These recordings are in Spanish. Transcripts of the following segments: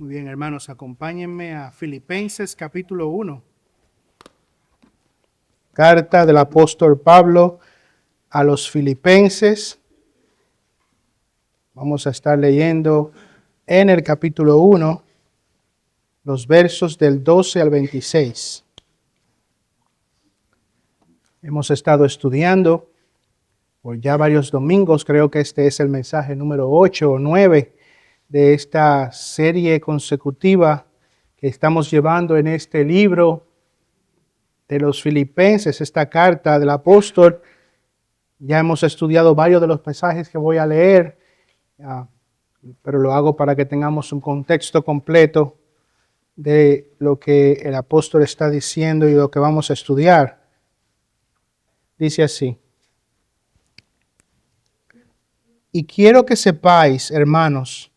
Muy bien, hermanos, acompáñenme a Filipenses capítulo 1. Carta del apóstol Pablo a los Filipenses. Vamos a estar leyendo en el capítulo 1 los versos del 12 al 26. Hemos estado estudiando por ya varios domingos, creo que este es el mensaje número 8 o 9 de esta serie consecutiva que estamos llevando en este libro de los Filipenses, esta carta del apóstol. Ya hemos estudiado varios de los pasajes que voy a leer, pero lo hago para que tengamos un contexto completo de lo que el apóstol está diciendo y lo que vamos a estudiar. Dice así: y quiero que sepáis, hermanos,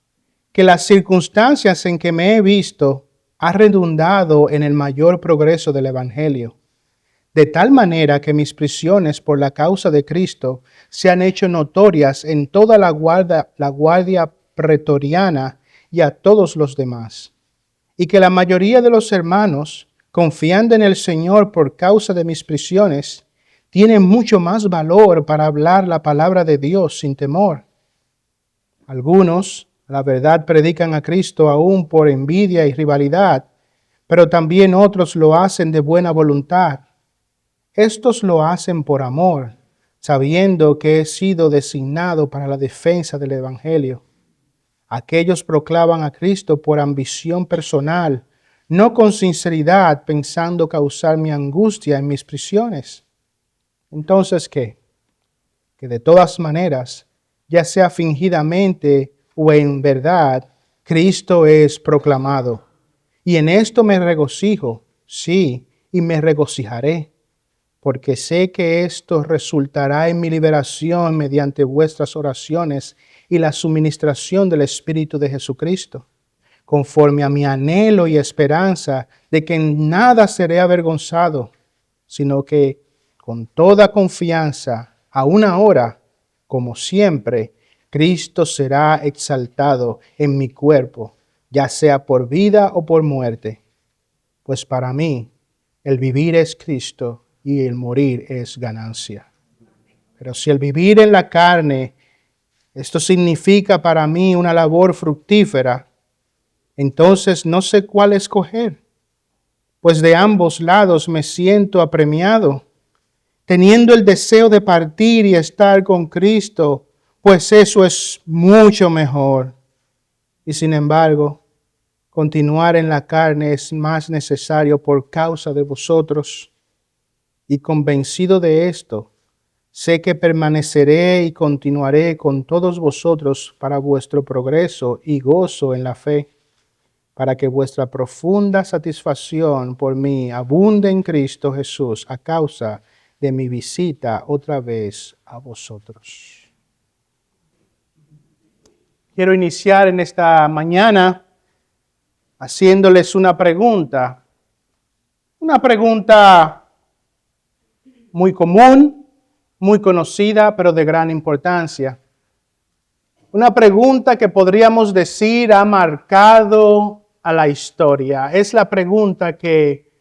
que las circunstancias en que me he visto han redundado en el mayor progreso del Evangelio, de tal manera que mis prisiones por la causa de Cristo se han hecho notorias en toda la guardia pretoriana y a todos los demás, y que la mayoría de los hermanos, confiando en el Señor por causa de mis prisiones, tienen mucho más valor para hablar la palabra de Dios sin temor. Algunos, la verdad, predican a Cristo aún por envidia y rivalidad, pero también otros lo hacen de buena voluntad. Estos lo hacen por amor, sabiendo que he sido designado para la defensa del Evangelio. Aquellos proclaman a Cristo por ambición personal, no con sinceridad, pensando causar mi angustia en mis prisiones. Entonces, ¿qué? Que de todas maneras, ya sea fingidamente o en verdad, Cristo es proclamado. Y en esto me regocijo, sí, y me regocijaré, porque sé que esto resultará en mi liberación mediante vuestras oraciones y la suministración del Espíritu de Jesucristo, conforme a mi anhelo y esperanza de que en nada seré avergonzado, sino que con toda confianza, aún ahora, como siempre, Cristo será exaltado en mi cuerpo, ya sea por vida o por muerte. Pues para mí, el vivir es Cristo y el morir es ganancia. Pero si el vivir en la carne, esto significa para mí una labor fructífera, entonces no sé cuál escoger, pues de ambos lados me siento apremiado, teniendo el deseo de partir y estar con Cristo, pues eso es mucho mejor. Y sin embargo, continuar en la carne es más necesario por causa de vosotros. Y convencido de esto, sé que permaneceré y continuaré con todos vosotros para vuestro progreso y gozo en la fe, para que vuestra profunda satisfacción por mí abunde en Cristo Jesús a causa de mi visita otra vez a vosotros. Quiero iniciar en esta mañana haciéndoles una pregunta muy común, muy conocida, pero de gran importancia. Una pregunta que podríamos decir ha marcado a la historia. Es la pregunta que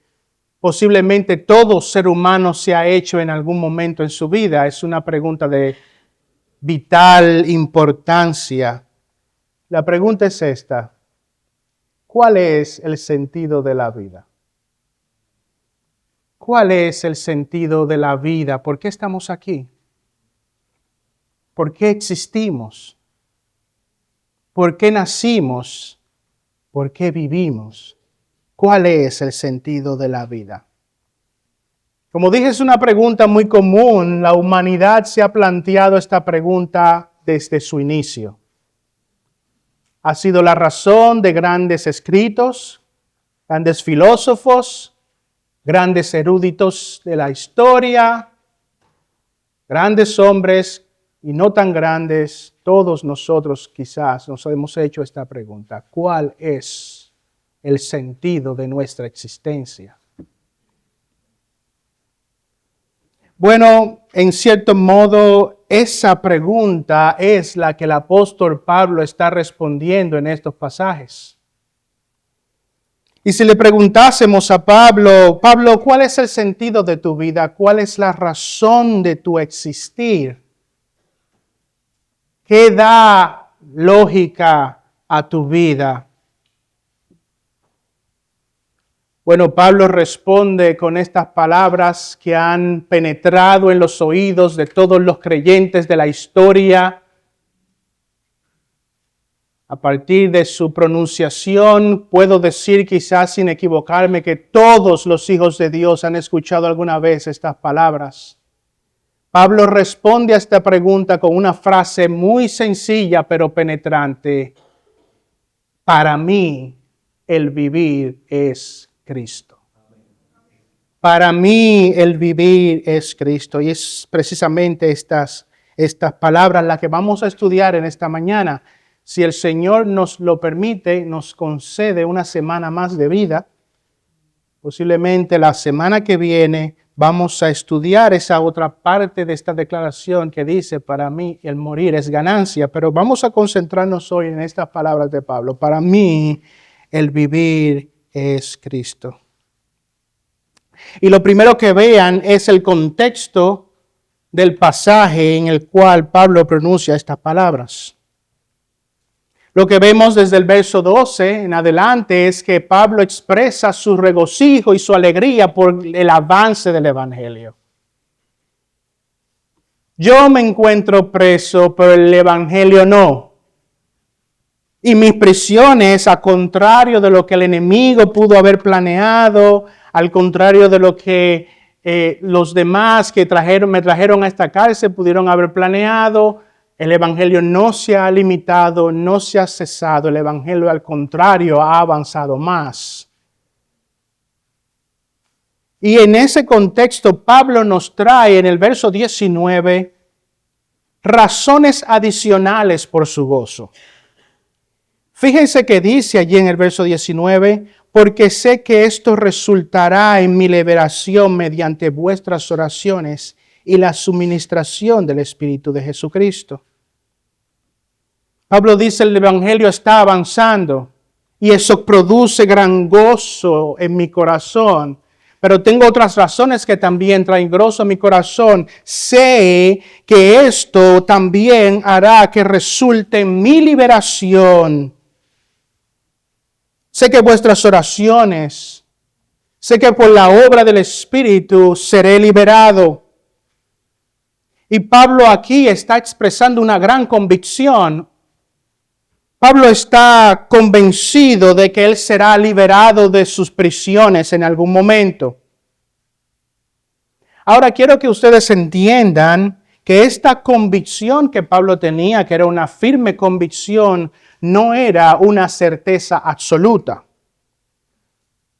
posiblemente todo ser humano se ha hecho en algún momento en su vida. Es una pregunta de vital importancia. La pregunta es esta: ¿cuál es el sentido de la vida? ¿Cuál es el sentido de la vida? ¿Por qué estamos aquí? ¿Por qué existimos? ¿Por qué nacimos? ¿Por qué vivimos? ¿Cuál es el sentido de la vida? Como dije, es una pregunta muy común. La humanidad se ha planteado esta pregunta desde su inicio. Ha sido la razón de grandes escritos, grandes filósofos, grandes eruditos de la historia, grandes hombres y no tan grandes. Todos nosotros quizás nos hemos hecho esta pregunta: ¿cuál es el sentido de nuestra existencia? Bueno, en cierto modo, esa pregunta es la que el apóstol Pablo está respondiendo en estos pasajes. Y si le preguntásemos a Pablo, Pablo, ¿cuál es el sentido de tu vida? ¿Cuál es la razón de tu existir? ¿Qué da lógica a tu vida? Bueno, Pablo responde con estas palabras que han penetrado en los oídos de todos los creyentes de la historia. A partir de su pronunciación, puedo decir quizás sin equivocarme que todos los hijos de Dios han escuchado alguna vez estas palabras. Pablo responde a esta pregunta con una frase muy sencilla pero penetrante. Para mí, el vivir es Cristo. Para mí, el vivir es Cristo. Y es precisamente estas palabras las que vamos a estudiar en esta mañana. Si el Señor nos lo permite, nos concede una semana más de vida. Posiblemente la semana que viene vamos a estudiar esa otra parte de esta declaración que dice, para mí el morir es ganancia. Pero vamos a concentrarnos hoy en estas palabras de Pablo. Para mí el vivir es Cristo. Y lo primero que vean es el contexto del pasaje en el cual Pablo pronuncia estas palabras. Lo que vemos desde el verso 12 en adelante es que Pablo expresa su regocijo y su alegría por el avance del Evangelio. Yo me encuentro preso, pero el Evangelio no. Y mis prisiones, a contrario de lo que el enemigo pudo haber planeado, al contrario de lo que los demás que me trajeron a esta cárcel pudieron haber planeado, el Evangelio no se ha limitado, no se ha cesado. El Evangelio, al contrario, ha avanzado más. Y en ese contexto, Pablo nos trae en el verso 19 razones adicionales por su gozo. Fíjense que dice allí en el verso 19, porque sé que esto resultará en mi liberación mediante vuestras oraciones y la suministración del Espíritu de Jesucristo. Pablo dice, el Evangelio está avanzando y eso produce gran gozo en mi corazón. Pero tengo otras razones que también traen gozo a mi corazón. Sé que esto también hará que resulte en mi liberación. Sé que vuestras oraciones, sé que por la obra del Espíritu seré liberado. Y Pablo aquí está expresando una gran convicción. Pablo está convencido de que él será liberado de sus prisiones en algún momento. Ahora quiero que ustedes entiendan que esta convicción que Pablo tenía, que era una firme convicción, no era una certeza absoluta.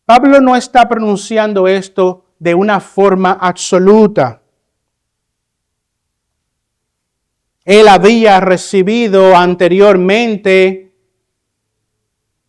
Pablo no está pronunciando esto de una forma absoluta. Él había recibido anteriormente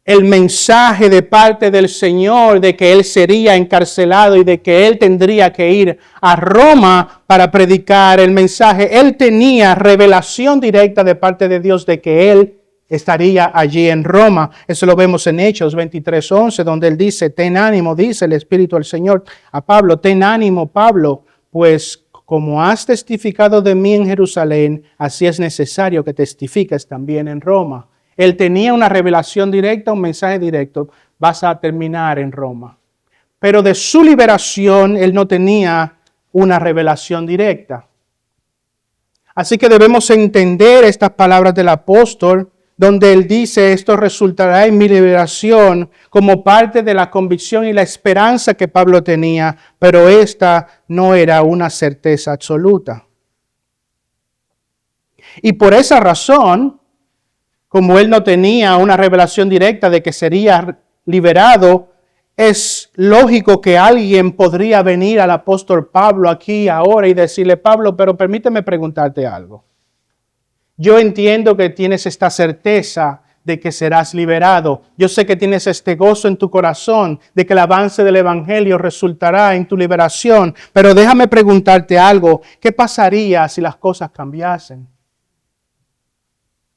el mensaje de parte del Señor de que él sería encarcelado y de que él tendría que ir a Roma para predicar el mensaje. Él tenía revelación directa de parte de Dios de que él estaría allí en Roma. Eso lo vemos en Hechos 23:11, donde él dice, ten ánimo, dice el Espíritu del Señor a Pablo, ten ánimo, Pablo, pues como has testificado de mí en Jerusalén, así es necesario que testifiques también en Roma. Él tenía una revelación directa, un mensaje directo, vas a terminar en Roma. Pero de su liberación, él no tenía una revelación directa. Así que debemos entender estas palabras del apóstol, donde él dice, esto resultará en mi liberación como parte de la convicción y la esperanza que Pablo tenía, pero esta no era una certeza absoluta. Y por esa razón, como él no tenía una revelación directa de que sería liberado, es lógico que alguien podría venir al apóstol Pablo aquí ahora y decirle, Pablo, pero permíteme preguntarte algo. Yo entiendo que tienes esta certeza de que serás liberado. Yo sé que tienes este gozo en tu corazón de que el avance del Evangelio resultará en tu liberación. Pero déjame preguntarte algo. ¿Qué pasaría si las cosas cambiasen?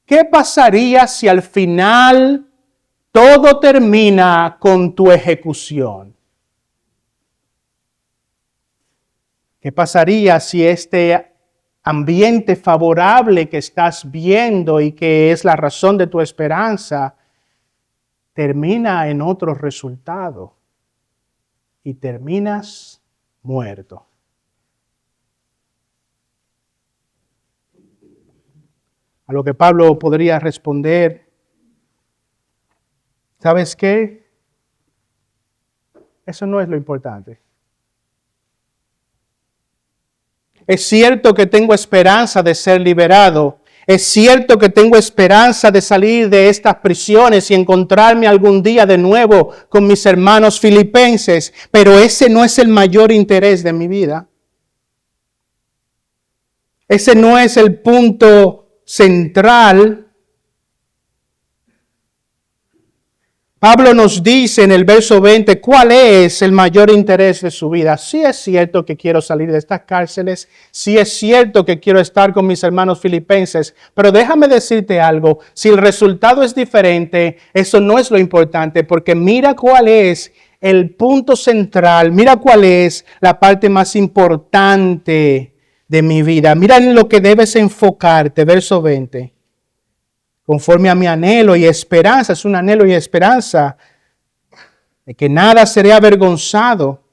¿Qué pasaría si al final todo termina con tu ejecución. ¿Qué pasaría si este ambiente favorable que estás viendo y que es la razón de tu esperanza termina en otro resultado y terminas muerto? A lo que Pablo podría responder, ¿sabes qué? Eso no es lo importante. Es cierto que tengo esperanza de ser liberado. Es cierto que tengo esperanza de salir de estas prisiones y encontrarme algún día de nuevo con mis hermanos filipenses, pero ese no es el mayor interés de mi vida. Ese no es el punto central. Pablo nos dice en el verso 20 cuál es el mayor interés de su vida. Sí es cierto que quiero salir de estas cárceles, sí es cierto que quiero estar con mis hermanos filipenses, pero déjame decirte algo, si el resultado es diferente, eso no es lo importante, porque mira cuál es el punto central, mira cuál es la parte más importante de mi vida. Mira en lo que debes enfocarte, verso 20. Conforme a mi anhelo y esperanza, es un anhelo y esperanza de que nada seré avergonzado,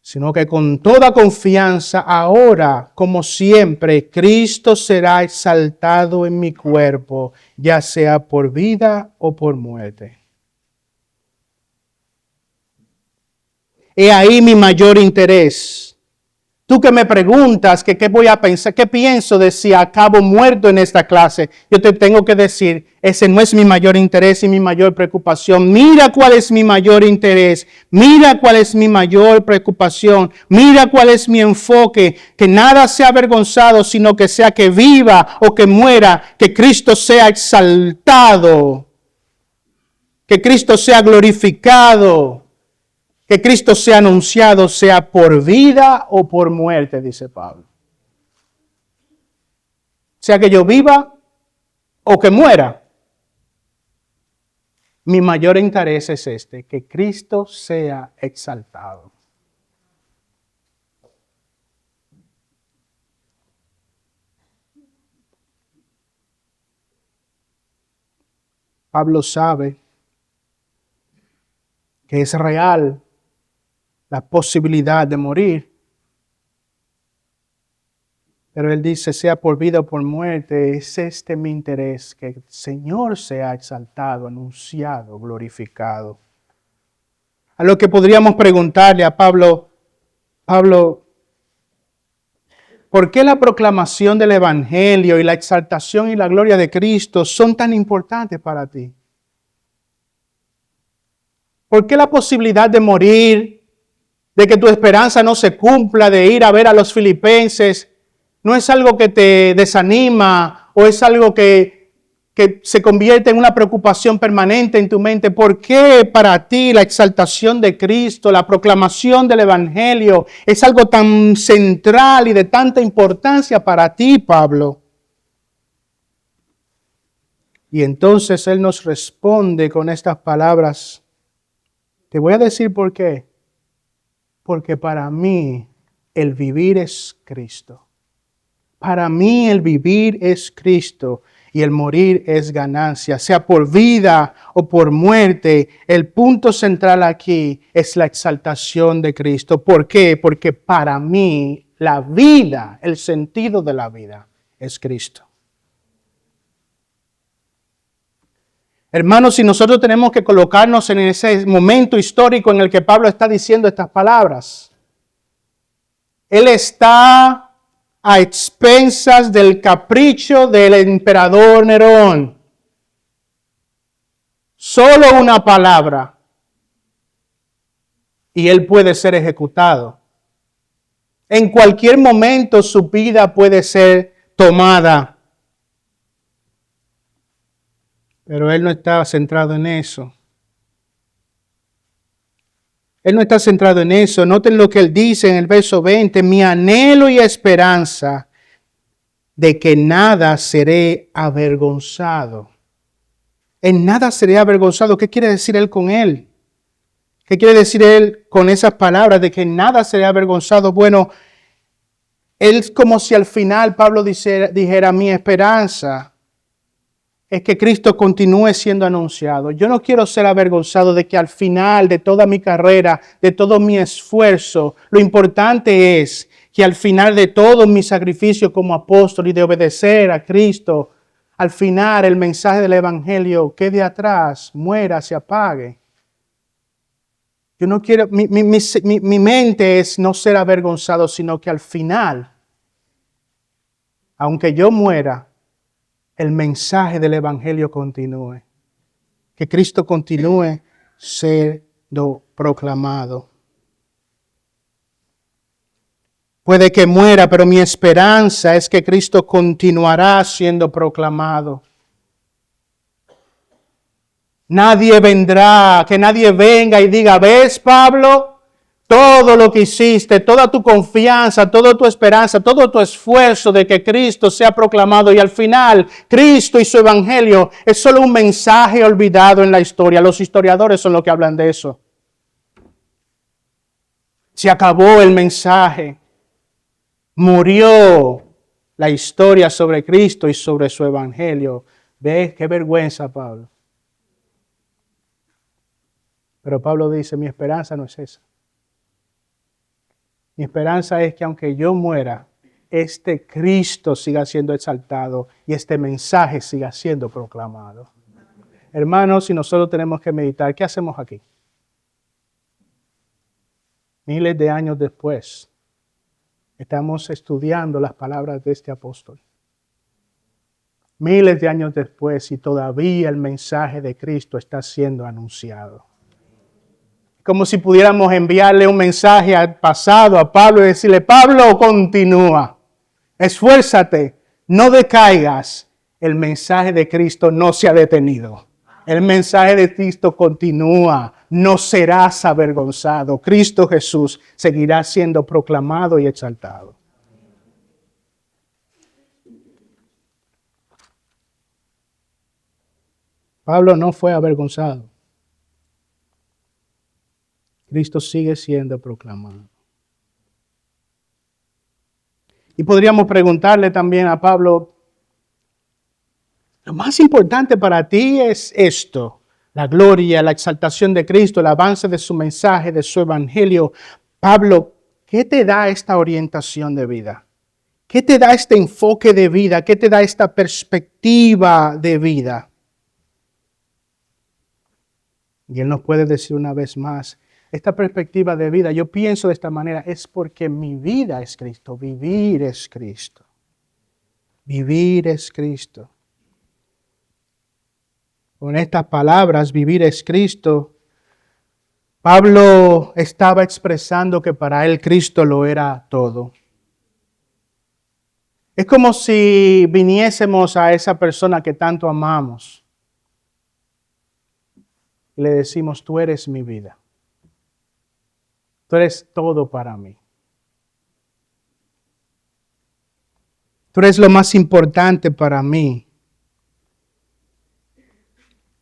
sino que con toda confianza ahora, como siempre, Cristo será exaltado en mi cuerpo, ya sea por vida o por muerte. He ahí mi mayor interés. Tú que me preguntas que qué voy a pensar, qué pienso de si acabo muerto en esta clase, yo te tengo que decir, ese no es mi mayor interés y mi mayor preocupación. Mira cuál es mi mayor interés, mira cuál es mi mayor preocupación, mira cuál es mi enfoque, que nada sea avergonzado, sino que sea que viva o que muera, que Cristo sea exaltado, que Cristo sea glorificado. Que Cristo sea anunciado, sea por vida o por muerte, dice Pablo. Sea que yo viva o que muera. Mi mayor interés es este, que Cristo sea exaltado. Pablo sabe que es real la posibilidad de morir. Pero él dice, sea por vida o por muerte, es este mi interés, que el Señor sea exaltado, anunciado, glorificado. A lo que podríamos preguntarle a Pablo, ¿por qué la proclamación del Evangelio y la exaltación y la gloria de Cristo son tan importantes para ti? ¿Por qué la posibilidad de morir, de que tu esperanza no se cumpla, de ir a ver a los filipenses, no es algo que te desanima o es algo que se convierte en una preocupación permanente en tu mente? ¿Por qué para ti la exaltación de Cristo, la proclamación del Evangelio es algo tan central y de tanta importancia para ti, Pablo? Y entonces Él nos responde con estas palabras. Te voy a decir por qué. Porque para mí el vivir es Cristo. Para mí el vivir es Cristo y el morir es ganancia, sea por vida o por muerte. El punto central aquí es la exaltación de Cristo. ¿Por qué? Porque para mí la vida, el sentido de la vida es Cristo. Hermanos, si nosotros tenemos que colocarnos en ese momento histórico en el que Pablo está diciendo estas palabras, él está a expensas del capricho del emperador Nerón. Solo una palabra y él puede ser ejecutado. En cualquier momento su vida puede ser tomada. Pero él no está centrado en eso. Él no está centrado en eso. Noten lo que él dice en el verso 20. Mi anhelo y esperanza de que nada seré avergonzado. En nada seré avergonzado. ¿Qué quiere decir él con él? ¿Qué quiere decir él con esas palabras de que en nada seré avergonzado? Bueno, es como si al final Pablo dijera, mi esperanza es que Cristo continúe siendo anunciado. Yo no quiero ser avergonzado de que al final de toda mi carrera, de todo mi esfuerzo, lo importante es que al final de todo mi sacrificio como apóstol y de obedecer a Cristo, al final el mensaje del Evangelio quede atrás, muera, se apague. Yo no quiero, mi mente es no ser avergonzado, sino que al final, aunque yo muera, el mensaje del Evangelio continúe. Que Cristo continúe siendo proclamado. Puede que muera, pero mi esperanza es que Cristo continuará siendo proclamado. Nadie vendrá, que nadie venga y diga, ¿ves, Pablo? Todo lo que hiciste, toda tu confianza, toda tu esperanza, todo tu esfuerzo de que Cristo sea proclamado y al final Cristo y su evangelio es solo un mensaje olvidado en la historia. Los historiadores son los que hablan de eso. Se acabó el mensaje. Murió la historia sobre Cristo y sobre su evangelio. ¿Ves? Qué vergüenza, Pablo. Pero Pablo dice, mi esperanza no es esa. Mi esperanza es que aunque yo muera, este Cristo siga siendo exaltado y este mensaje siga siendo proclamado. Hermanos, si nosotros tenemos que meditar, ¿qué hacemos aquí? Miles de años después, estamos estudiando las palabras de este apóstol. Miles de años después y todavía el mensaje de Cristo está siendo anunciado. Como si pudiéramos enviarle un mensaje al pasado, a Pablo, y decirle, Pablo, continúa, esfuérzate, no decaigas. El mensaje de Cristo no se ha detenido. El mensaje de Cristo continúa, no serás avergonzado. Cristo Jesús seguirá siendo proclamado y exaltado. Pablo no fue avergonzado. Cristo sigue siendo proclamado. Y podríamos preguntarle también a Pablo, lo más importante para ti es esto, la gloria, la exaltación de Cristo, el avance de su mensaje, de su evangelio. Pablo, ¿qué te da esta orientación de vida? ¿Qué te da este enfoque de vida? ¿Qué te da esta perspectiva de vida? Y él nos puede decir una vez más, esta perspectiva de vida, yo pienso de esta manera, es porque mi vida es Cristo, vivir es Cristo. Vivir es Cristo. Con estas palabras, vivir es Cristo, Pablo estaba expresando que para él Cristo lo era todo. Es como si viniésemos a esa persona que tanto amamos y le decimos, tú eres mi vida. Tú eres todo para mí. Tú eres lo más importante para mí.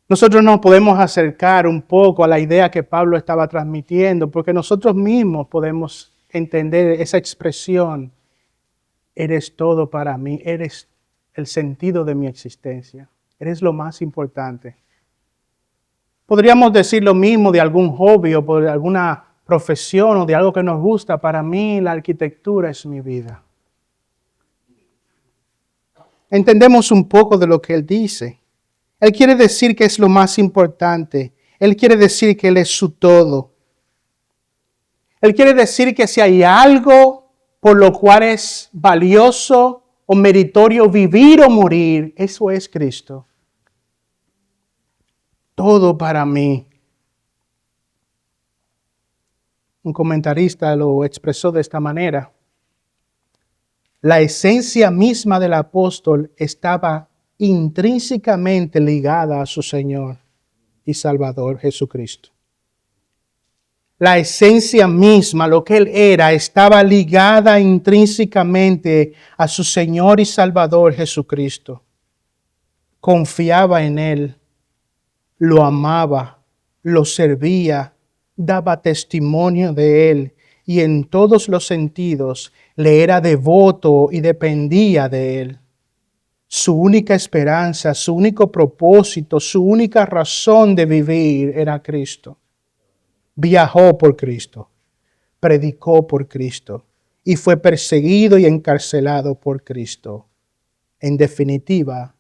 Nosotros nos podemos acercar un poco a la idea que Pablo estaba transmitiendo, porque nosotros mismos podemos entender esa expresión. Eres todo para mí, eres el sentido de mi existencia, eres lo más importante. Podríamos decir lo mismo de algún hobby o por alguna profesión o de algo que nos gusta. Para mí la arquitectura es mi vida. Entendemos un poco de lo que él dice. Él quiere decir que es lo más importante. Él quiere decir que él es su todo. Él quiere decir que si hay algo por lo cual es valioso o meritorio vivir o morir, eso es Cristo. Todo para mí. Un comentarista lo expresó de esta manera. La esencia misma del apóstol estaba intrínsecamente ligada a su Señor y Salvador Jesucristo. La esencia misma, lo que él era, estaba ligada intrínsecamente a su Señor y Salvador Jesucristo. Confiaba en él. lo amaba, lo servía, daba testimonio de él y en todos los sentidos le era devoto y dependía de él. Su única esperanza, su único propósito, su única razón de vivir era Cristo. Viajó por Cristo, predicó por Cristo y fue perseguido y encarcelado por Cristo. En definitiva,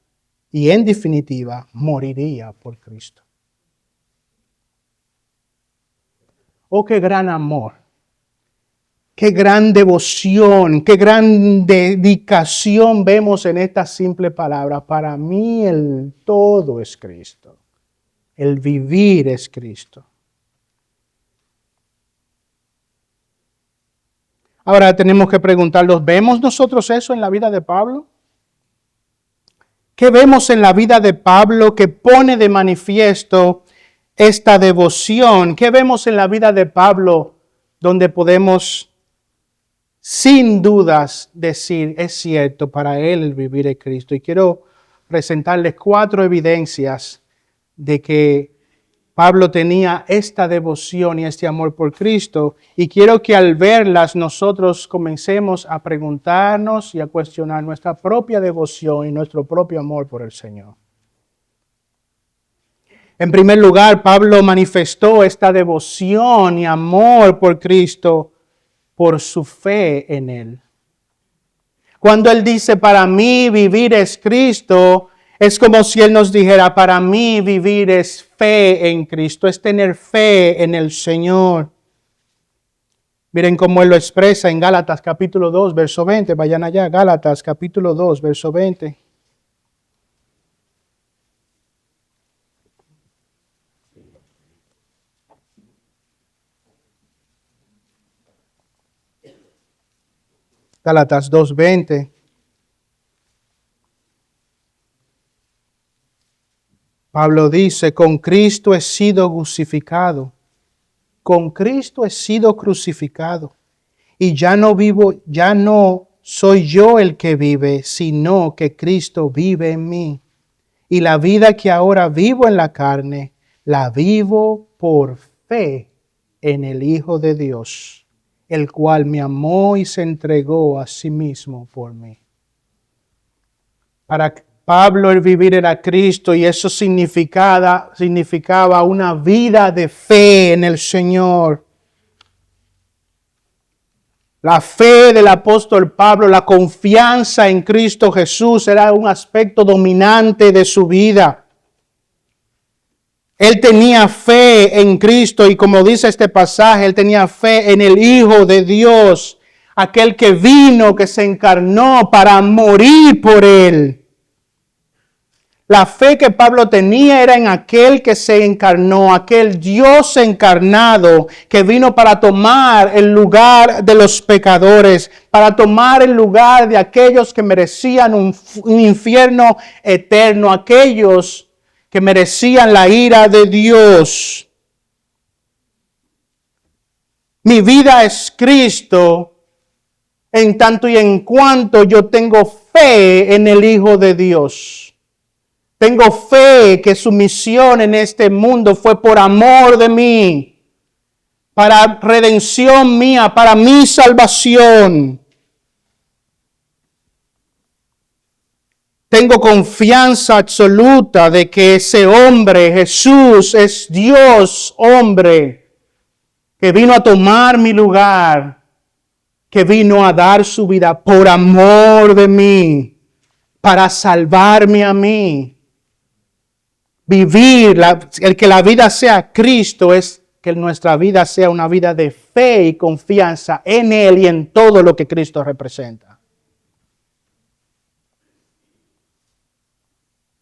moriría por Cristo. Oh, qué gran amor, qué gran devoción, qué gran dedicación vemos en esta simple palabra. Para mí el todo es Cristo, el vivir es Cristo. Ahora tenemos que preguntarnos, ¿vemos nosotros eso en la vida de Pablo? ¿Qué vemos en la vida de Pablo que pone de manifiesto esta devoción? ¿Qué vemos en la vida de Pablo donde podemos sin dudas decir, es cierto, para él el vivir es Cristo? Y quiero presentarles 4 evidencias de que Pablo tenía esta devoción y este amor por Cristo, y quiero que al verlas nosotros comencemos a preguntarnos y a cuestionar nuestra propia devoción y nuestro propio amor por el Señor. En primer lugar, Pablo manifestó esta devoción y amor por Cristo por su fe en Él. Cuando Él dice, para mí vivir es Cristo, es como si Él nos dijera, para mí vivir es fe en Cristo, es tener fe en el Señor. Miren cómo Él lo expresa en Gálatas capítulo 2, verso 20. Vayan allá, Gálatas capítulo 2, verso 20. Gálatas 2, 20. Pablo dice, con Cristo he sido crucificado. Con Cristo he sido crucificado. Y ya no soy yo el que vive, sino que Cristo vive en mí. Y la vida que ahora vivo en la carne, la vivo por fe en el Hijo de Dios, el cual me amó y se entregó a sí mismo por mí. Para Pablo el vivir era Cristo y eso significaba una vida de fe en el Señor. La fe del apóstol Pablo, la confianza en Cristo Jesús era un aspecto dominante de su vida. Él tenía fe en Cristo y como dice este pasaje, él tenía fe en el Hijo de Dios, aquel que vino, que se encarnó para morir por él. La fe que Pablo tenía era en aquel que se encarnó, aquel Dios encarnado que vino para tomar el lugar de los pecadores, para tomar el lugar de aquellos que merecían un infierno eterno, aquellos que merecían la ira de Dios. Mi vida es Cristo en tanto y en cuanto yo tengo fe en el Hijo de Dios. Tengo fe que su misión en este mundo fue por amor de mí, para redención mía, para mi salvación. Tengo confianza absoluta de que ese hombre, Jesús, es Dios hombre, que vino a tomar mi lugar, que vino a dar su vida por amor de mí, para salvarme a mí. Vivir, el que la vida sea Cristo, es que nuestra vida sea una vida de fe y confianza en Él y en todo lo que Cristo representa.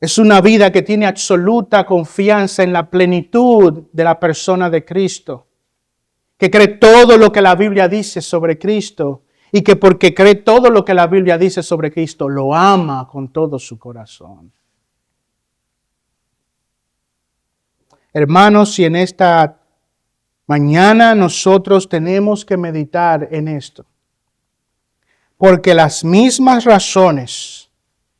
Es una vida que tiene absoluta confianza en la plenitud de la persona de Cristo, que cree todo lo que la Biblia dice sobre Cristo y que porque cree todo lo que la Biblia dice sobre Cristo, lo ama con todo su corazón. Hermanos, si en esta mañana nosotros tenemos que meditar en esto, porque las mismas razones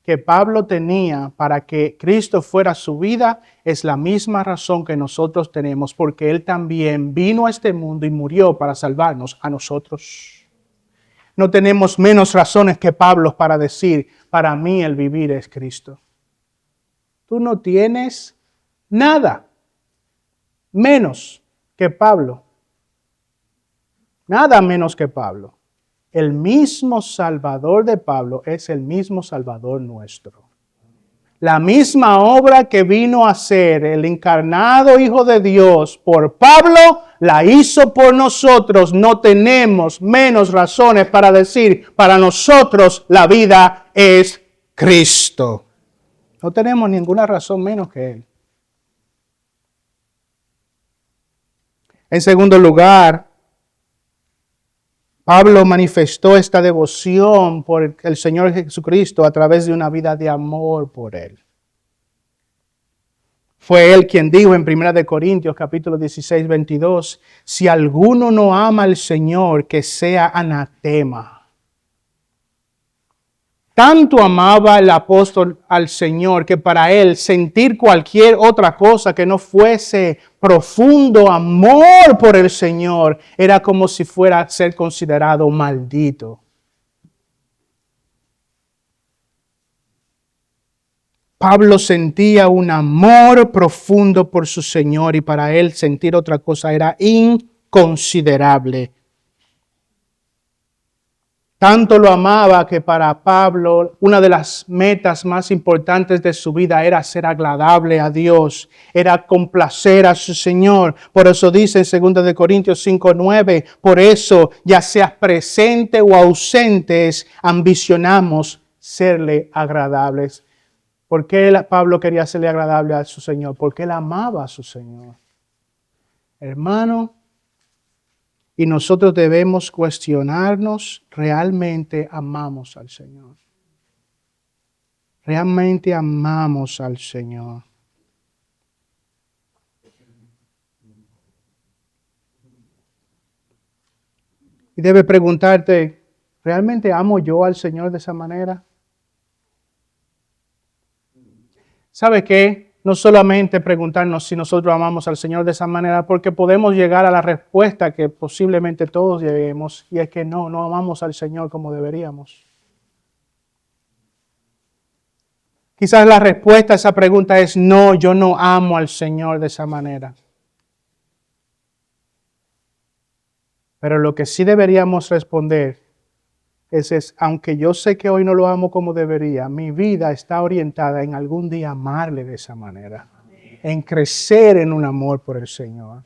que Pablo tenía para que Cristo fuera su vida es la misma razón que nosotros tenemos, porque Él también vino a este mundo y murió para salvarnos a nosotros. No tenemos menos razones que Pablo para decir, para mí el vivir es Cristo. Tú no tienes nada menos que Pablo. Nada menos que Pablo. El mismo Salvador de Pablo es el mismo Salvador nuestro. La misma obra que vino a hacer el encarnado Hijo de Dios por Pablo, la hizo por nosotros. No tenemos menos razones para decir, para nosotros la vida es Cristo. No tenemos ninguna razón menos que Él. En segundo lugar, Pablo manifestó esta devoción por el Señor Jesucristo a través de una vida de amor por Él. Fue Él quien dijo en 1 Corintios capítulo 16, 22, si alguno no ama al Señor, que sea anatema. Tanto amaba el apóstol al Señor que para él sentir cualquier otra cosa que no fuese profundo amor por el Señor era como si fuera a ser considerado maldito. Pablo sentía un amor profundo por su Señor y para él sentir otra cosa era inconsiderable. Tanto lo amaba que para Pablo una de las metas más importantes de su vida era ser agradable a Dios, era complacer a su Señor. Por eso dice en 2 Corintios 5:9, por eso ya seas presente o ausentes, ambicionamos serle agradables. ¿Por qué Pablo quería serle agradable a su Señor? Porque él amaba a su Señor. Hermano, y nosotros debemos cuestionarnos, ¿realmente amamos al Señor? ¿Realmente amamos al Señor? Y debe preguntarte, ¿realmente amo yo al Señor de esa manera? ¿Sabe qué? No solamente preguntarnos si nosotros amamos al Señor de esa manera, porque podemos llegar a la respuesta que posiblemente todos lleguemos, y es que no amamos al Señor como deberíamos. Quizás la respuesta a esa pregunta es no, yo no amo al Señor de esa manera. Pero lo que sí deberíamos responder es, aunque yo sé que hoy no lo amo como debería, mi vida está orientada en algún día amarle de esa manera, en crecer en un amor por el Señor.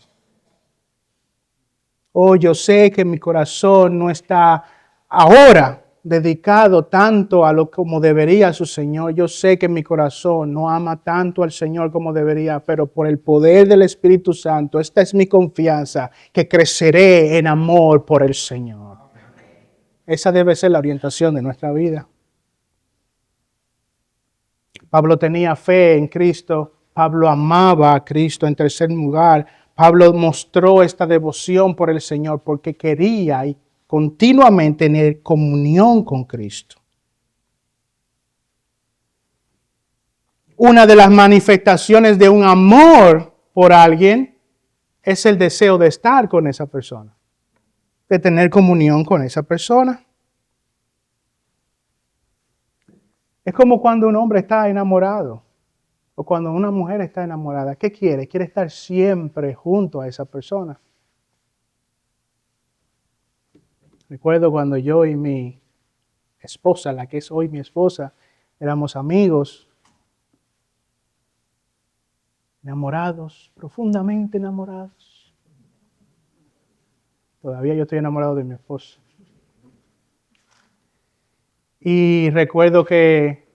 Oh, yo sé que mi corazón no está ahora dedicado tanto a lo como debería a su Señor. Yo sé que mi corazón no ama tanto al Señor como debería, pero por el poder del Espíritu Santo, esta es mi confianza, que creceré en amor por el Señor. Esa debe ser la orientación de nuestra vida. Pablo tenía fe en Cristo. Pablo amaba a Cristo. En tercer lugar, Pablo mostró esta devoción por el Señor porque quería y continuamente tener comunión con Cristo. Una de las manifestaciones de un amor por alguien es el deseo de estar con esa persona, de tener comunión con esa persona. Es como cuando un hombre está enamorado o cuando una mujer está enamorada. ¿Qué quiere? Quiere estar siempre junto a esa persona. Recuerdo cuando yo y mi esposa, la que es hoy mi esposa, éramos amigos, enamorados, profundamente enamorados. Todavía yo estoy enamorado de mi esposa. Y recuerdo que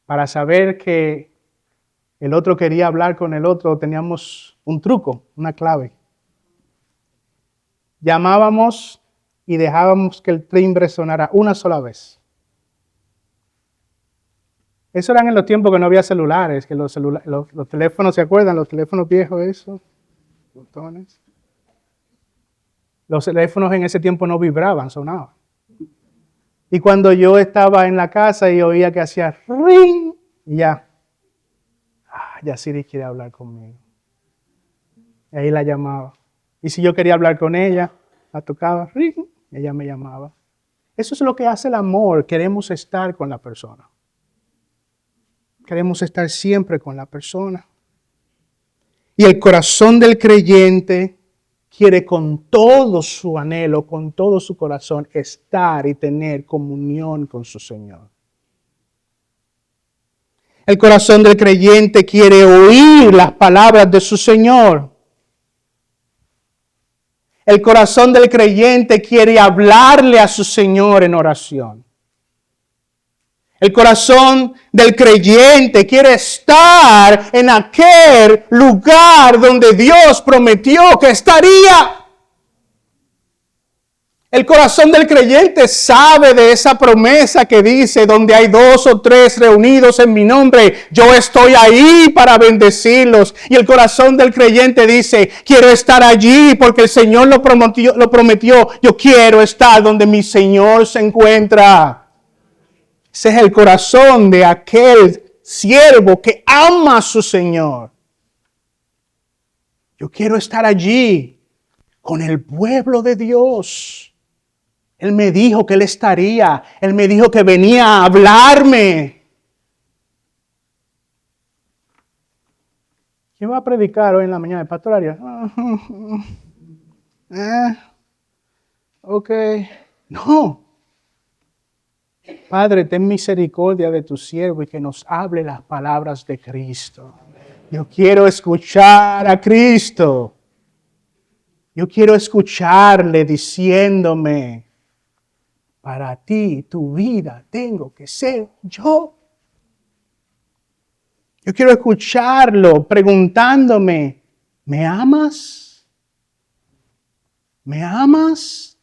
para saber que el otro quería hablar con el otro, teníamos un truco, una clave. Llamábamos y dejábamos que el timbre sonara una sola vez. Eso eran en los tiempos que no había celulares, que los teléfonos, ¿se acuerdan? Los teléfonos viejos, esos botones. Los teléfonos en ese tiempo no vibraban, sonaban. Y cuando yo estaba en la casa y oía que hacía ring, y ya, Siri quiere hablar conmigo. Y ahí la llamaba. Y si yo quería hablar con ella, la tocaba, ring, y ella me llamaba. Eso es lo que hace el amor. Queremos estar con la persona. Queremos estar siempre con la persona. Y el corazón del creyente quiere con todo su anhelo, con todo su corazón, estar y tener comunión con su Señor. El corazón del creyente quiere oír las palabras de su Señor. El corazón del creyente quiere hablarle a su Señor en oración. El corazón del creyente quiere estar en aquel lugar donde Dios prometió que estaría. El corazón del creyente sabe de esa promesa que dice, donde hay 2 o 3 reunidos en mi nombre, yo estoy ahí para bendecirlos. Y el corazón del creyente dice, quiero estar allí porque el Señor lo prometió. Yo quiero estar donde mi Señor se encuentra. Ese es el corazón de aquel siervo que ama a su Señor. Yo quiero estar allí con el pueblo de Dios. Él me dijo que Él estaría. Él me dijo que venía a hablarme. ¿Quién va a predicar hoy en la mañana? ¿El pastor Arias? Ok. No. Padre, ten misericordia de tu siervo y que nos hable las palabras de Cristo. Yo quiero escuchar a Cristo. Yo quiero escucharle diciéndome, para ti, tu vida, tengo que ser yo. Yo quiero escucharlo preguntándome, ¿me amas? ¿Me amas?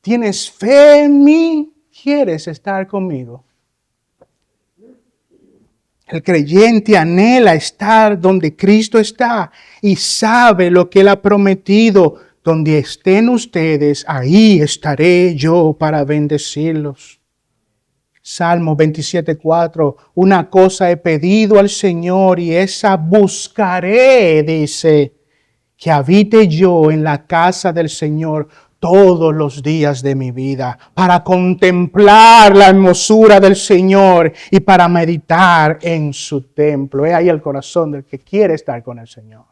¿Tienes fe en mí? ¿Quieres estar conmigo? El creyente anhela estar donde Cristo está y sabe lo que Él ha prometido. Donde estén ustedes, ahí estaré yo para bendecirlos. Salmo 27:4, una cosa he pedido al Señor y esa buscaré, dice, que habite yo en la casa del Señor todos los días de mi vida, para contemplar la hermosura del Señor y para meditar en su templo. He ahí el corazón del que quiere estar con el Señor.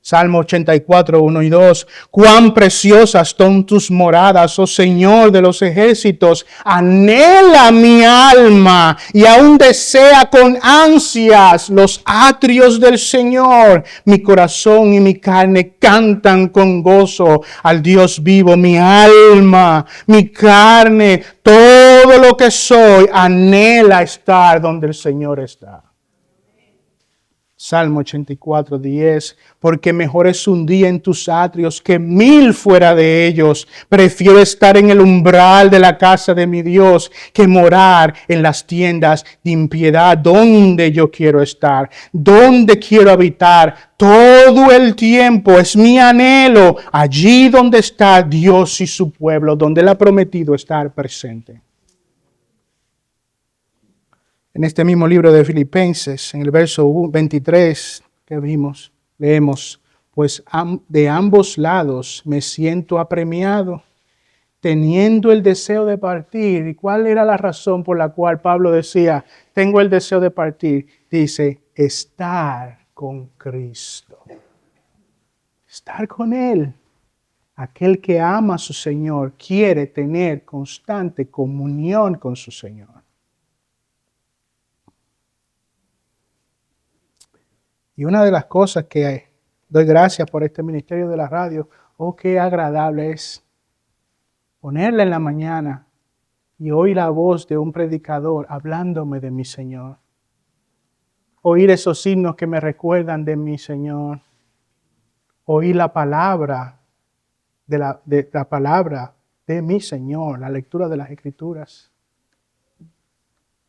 Salmo 84, 1 y 2. Cuán preciosas son tus moradas, oh Señor de los ejércitos. Anhela mi alma y aún desea con ansias los atrios del Señor. Mi corazón y mi carne cantan con gozo al Dios vivo. Mi alma, mi carne, todo lo que soy, anhela estar donde el Señor está. Salmo 84, 10. Porque mejor es un día en tus atrios que 1000 fuera de ellos. Prefiero estar en el umbral de la casa de mi Dios que morar en las tiendas de impiedad. ¿Dónde yo quiero estar? ¿Dónde quiero habitar? Todo el tiempo es mi anhelo. Allí donde está Dios y su pueblo, donde Él ha prometido estar presente. En este mismo libro de Filipenses, en el verso 23 que vimos, leemos, pues de ambos lados me siento apremiado, teniendo el deseo de partir. ¿Y cuál era la razón por la cual Pablo decía, tengo el deseo de partir? Dice, estar con Cristo. Estar con Él. Aquel que ama a su Señor quiere tener constante comunión con su Señor. Y una de las cosas que doy gracias por este ministerio de la radio, qué agradable es ponerla en la mañana y oír la voz de un predicador hablándome de mi Señor. Oír esos signos que me recuerdan de mi Señor. Oír la palabra la palabra de mi Señor, la lectura de las Escrituras.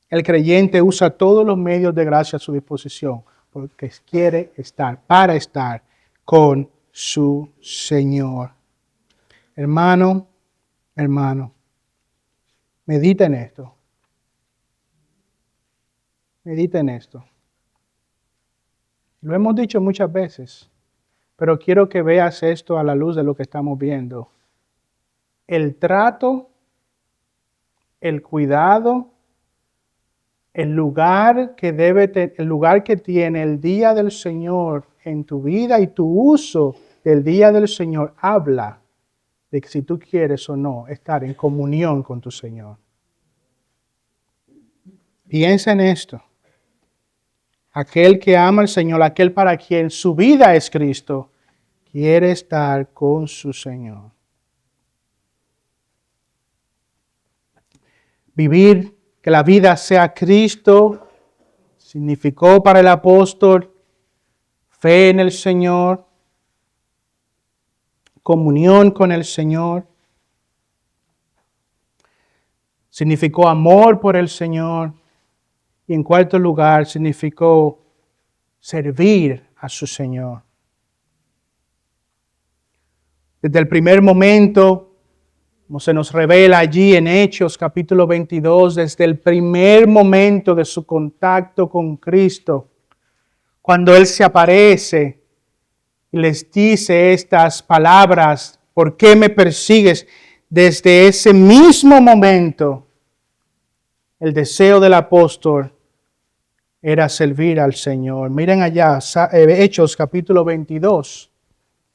El creyente usa todos los medios de gracia a su disposición porque quiere estar, para estar con su Señor. Hermano, Medita en esto. Medita en esto. Lo hemos dicho muchas veces, pero quiero que veas esto a la luz de lo que estamos viendo. El trato, el cuidado, el lugar que tiene el día del Señor en tu vida y tu uso del día del Señor habla de que si tú quieres o no estar en comunión con tu Señor. Piensa en esto. Aquel que ama al Señor, aquel para quien su vida es Cristo, quiere estar con su Señor. Vivir que la vida sea Cristo significó para el apóstol fe en el Señor, comunión con el Señor. Significó amor por el Señor. Y en cuarto lugar, significó servir a su Señor. Desde el primer momento, como se nos revela allí en Hechos capítulo 22, desde el primer momento de su contacto con Cristo, cuando Él se aparece y les dice estas palabras, ¿por qué me persigues? Desde ese mismo momento, el deseo del apóstol era servir al Señor. Miren allá, Hechos capítulo 22,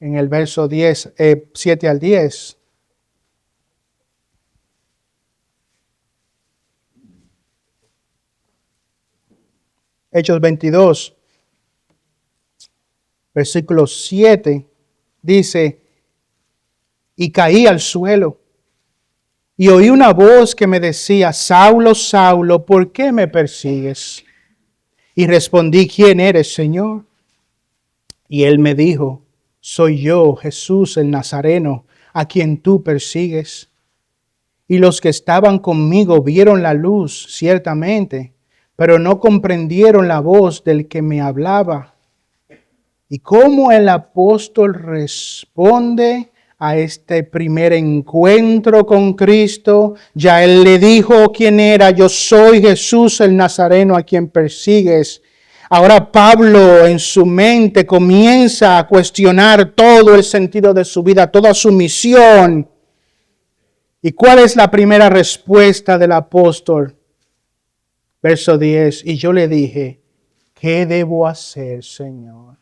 en el verso 7 al 10. Hechos 22, versículo 7, dice, y caí al suelo, y oí una voz que me decía, Saulo, Saulo, ¿por qué me persigues? Y respondí, ¿quién eres, Señor? Y él me dijo, soy yo, Jesús el Nazareno, a quien tú persigues. Y los que estaban conmigo vieron la luz, ciertamente, pero no comprendieron la voz del que me hablaba. Y cómo el apóstol responde a este primer encuentro con Cristo. Ya él le dijo quién era, yo soy Jesús el Nazareno a quien persigues. Ahora Pablo en su mente comienza a cuestionar todo el sentido de su vida, toda su misión. ¿Y cuál es la primera respuesta del apóstol? Verso 10, y yo le dije, ¿qué debo hacer, Señor?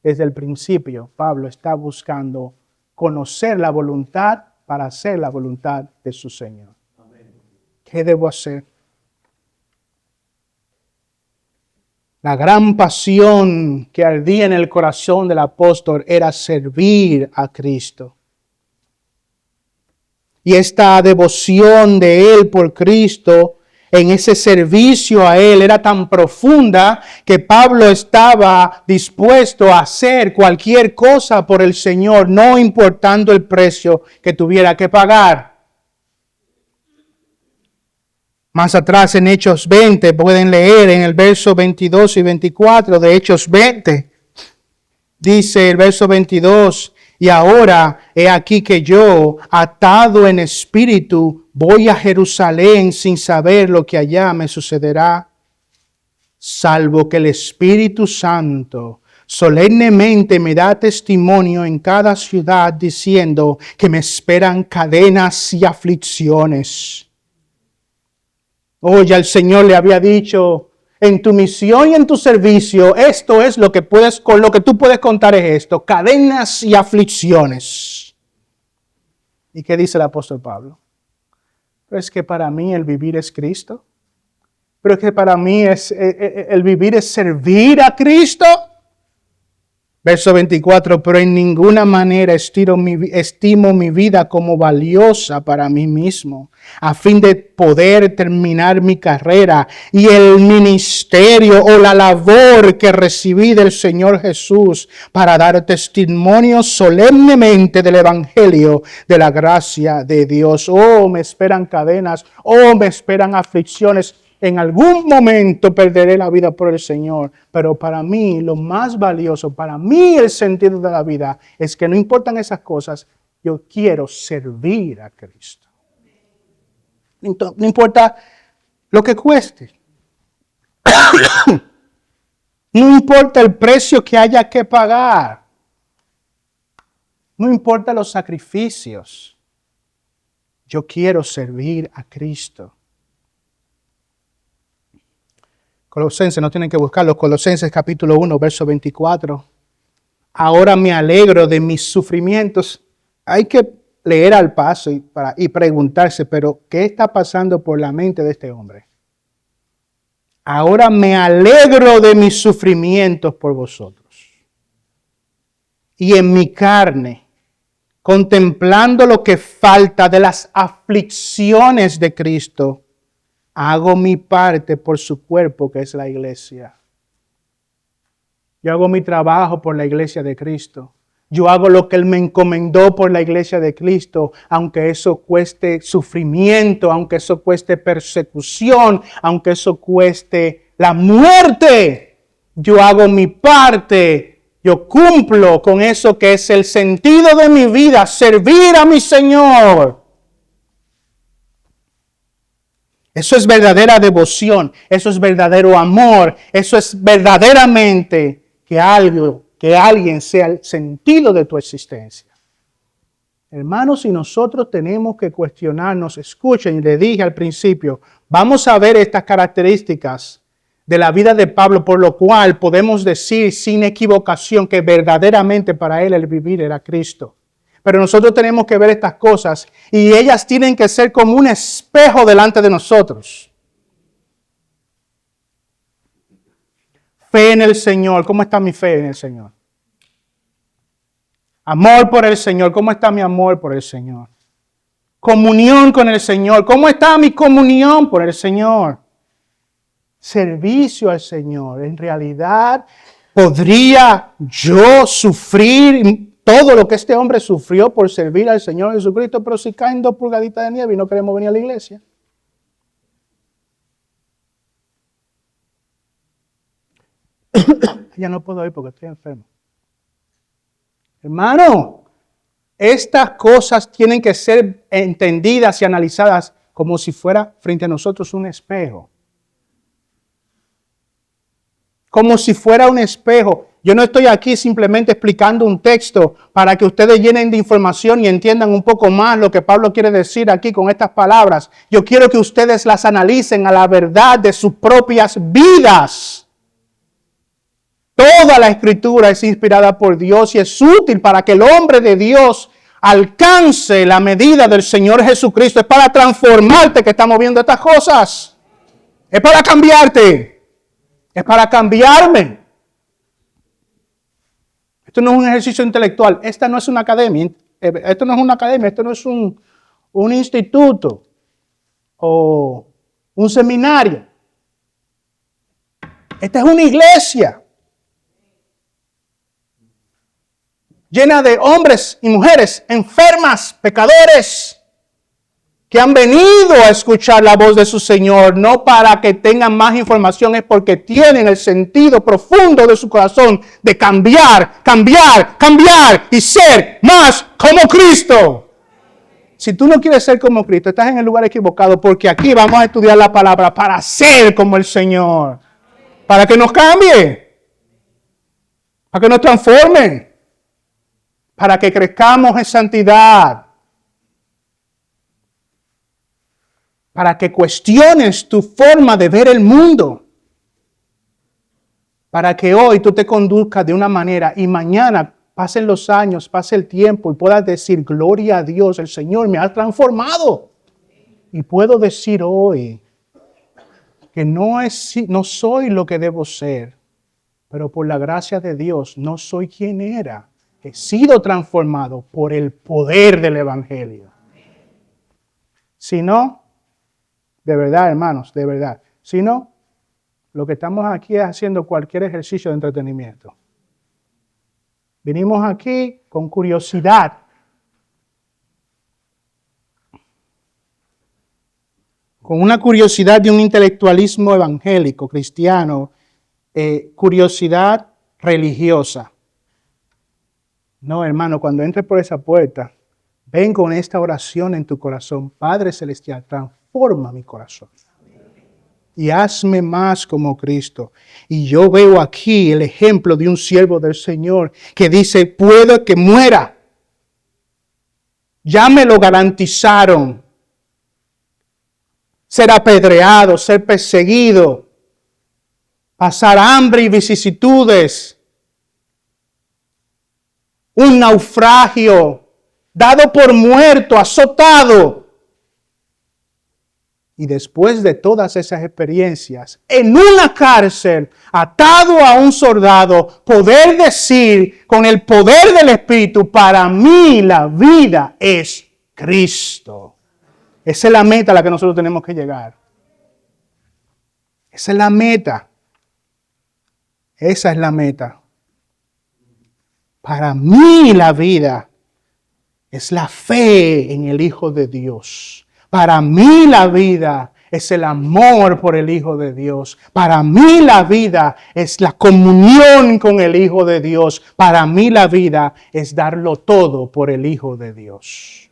Desde el principio, Pablo está buscando conocer la voluntad para hacer la voluntad de su Señor. ¿Qué debo hacer? La gran pasión que ardía en el corazón del apóstol era servir a Cristo. Y esta devoción de él por Cristo, en ese servicio a Él, era tan profunda que Pablo estaba dispuesto a hacer cualquier cosa por el Señor, no importando el precio que tuviera que pagar. Más atrás en Hechos 20, pueden leer en el verso 22 y 24 de Hechos 20. Dice el verso 22, y ahora he aquí que yo, atado en espíritu, voy a Jerusalén sin saber lo que allá me sucederá, salvo que el Espíritu Santo solemnemente me da testimonio en cada ciudad diciendo que me esperan cadenas y aflicciones. Ya el Señor le había dicho, en tu misión y en tu servicio, esto es lo que con lo que tú puedes contar es esto, cadenas y aflicciones. ¿Y qué dice el apóstol Pablo? Pero es que para mí el vivir es Cristo. Pero es que para mí el vivir es servir a Cristo. Verso 24, pero en ninguna manera estimo mi vida como valiosa para mí mismo, a fin de poder terminar mi carrera y el ministerio o la labor que recibí del Señor Jesús para dar testimonio solemnemente del Evangelio de la gracia de Dios. Me esperan cadenas, me esperan aflicciones. En algún momento perderé la vida por el Señor, pero para mí lo más valioso, para mí el sentido de la vida es que no importan esas cosas, yo quiero servir a Cristo. No importa lo que cueste. No importa el precio que haya que pagar. No importa los sacrificios. Yo quiero servir a Cristo. Colosenses, no tienen que buscarlo. Colosenses capítulo 1, verso 24. Ahora me alegro de mis sufrimientos. Hay que leer al paso y preguntarse, pero ¿qué está pasando por la mente de este hombre? Ahora me alegro de mis sufrimientos por vosotros. Y en mi carne, contemplando lo que falta de las aflicciones de Cristo, hago mi parte por su cuerpo, que es la iglesia. Yo hago mi trabajo por la iglesia de Cristo. Yo hago lo que Él me encomendó por la iglesia de Cristo, aunque eso cueste sufrimiento, aunque eso cueste persecución, aunque eso cueste la muerte. Yo hago mi parte, yo cumplo con eso que es el sentido de mi vida, servir a mi Señor. Eso es verdadera devoción, eso es verdadero amor, eso es verdaderamente que alguien sea el sentido de tu existencia. Hermanos, y nosotros tenemos que cuestionarnos. Escuchen, le dije al principio, vamos a ver estas características de la vida de Pablo, por lo cual podemos decir sin equivocación que verdaderamente para él el vivir era Cristo. Pero nosotros tenemos que ver estas cosas y ellas tienen que ser como un espejo delante de nosotros. Fe en el Señor. ¿Cómo está mi fe en el Señor? Amor por el Señor. ¿Cómo está mi amor por el Señor? Comunión con el Señor. ¿Cómo está mi comunión por el Señor? Servicio al Señor. En realidad, ¿podría yo sufrir todo lo que este hombre sufrió por servir al Señor Jesucristo? Pero si caen 2 pulgaditas de nieve y no queremos venir a la iglesia. Ya no puedo ir porque estoy enfermo. Hermano, estas cosas tienen que ser entendidas y analizadas como si fuera frente a nosotros un espejo. Como si fuera un espejo. Yo no estoy aquí simplemente explicando un texto para que ustedes llenen de información y entiendan un poco más lo que Pablo quiere decir aquí con estas palabras. Yo quiero que ustedes las analicen a la verdad de sus propias vidas. Toda la Escritura es inspirada por Dios y es útil para que el hombre de Dios alcance la medida del Señor Jesucristo. Es para transformarte que estamos viendo estas cosas. Es para cambiarte. Es para cambiarme. Esto no es un ejercicio intelectual. Esta no es una academia. Esto no es una academia. Esto no es un instituto o un seminario. Esta es una iglesia llena de hombres y mujeres enfermas, pecadores, que han venido a escuchar la voz de su Señor, no para que tengan más información, es porque tienen el sentido profundo de su corazón de cambiar y ser más como Cristo. Si tú no quieres ser como Cristo, estás en el lugar equivocado, porque aquí vamos a estudiar la palabra para ser como el Señor, para que nos cambie, para que nos transforme, para que crezcamos en santidad. Para que cuestiones tu forma de ver el mundo. Para que hoy tú te conduzcas de una manera y mañana pasen los años, pase el tiempo y puedas decir, gloria a Dios, el Señor me ha transformado. Y puedo decir hoy que no soy lo que debo ser, pero por la gracia de Dios no soy quien era. He sido transformado por el poder del Evangelio. Si no, de verdad, hermanos, de verdad. Si no, lo que estamos aquí es haciendo cualquier ejercicio de entretenimiento. Vinimos aquí con curiosidad. Con una curiosidad de un intelectualismo evangélico, cristiano, curiosidad religiosa. No, hermano, cuando entres por esa puerta, ven con esta oración en tu corazón. Padre Celestial, transforma mi corazón. Y hazme más como Cristo. Y yo veo aquí el ejemplo de un siervo del Señor que dice, puedo que muera. Ya me lo garantizaron. Ser apedreado, ser perseguido, pasar hambre y vicisitudes, un naufragio, dado por muerto, azotado. Y después de todas esas experiencias, en una cárcel, atado a un soldado, poder decir con el poder del Espíritu, para mí la vida es Cristo. Esa es la meta a la que nosotros tenemos que llegar. Esa es la meta. Esa es la meta. Para mí la vida es la fe en el Hijo de Dios. Para mí la vida es el amor por el Hijo de Dios. Para mí la vida es la comunión con el Hijo de Dios. Para mí la vida es darlo todo por el Hijo de Dios.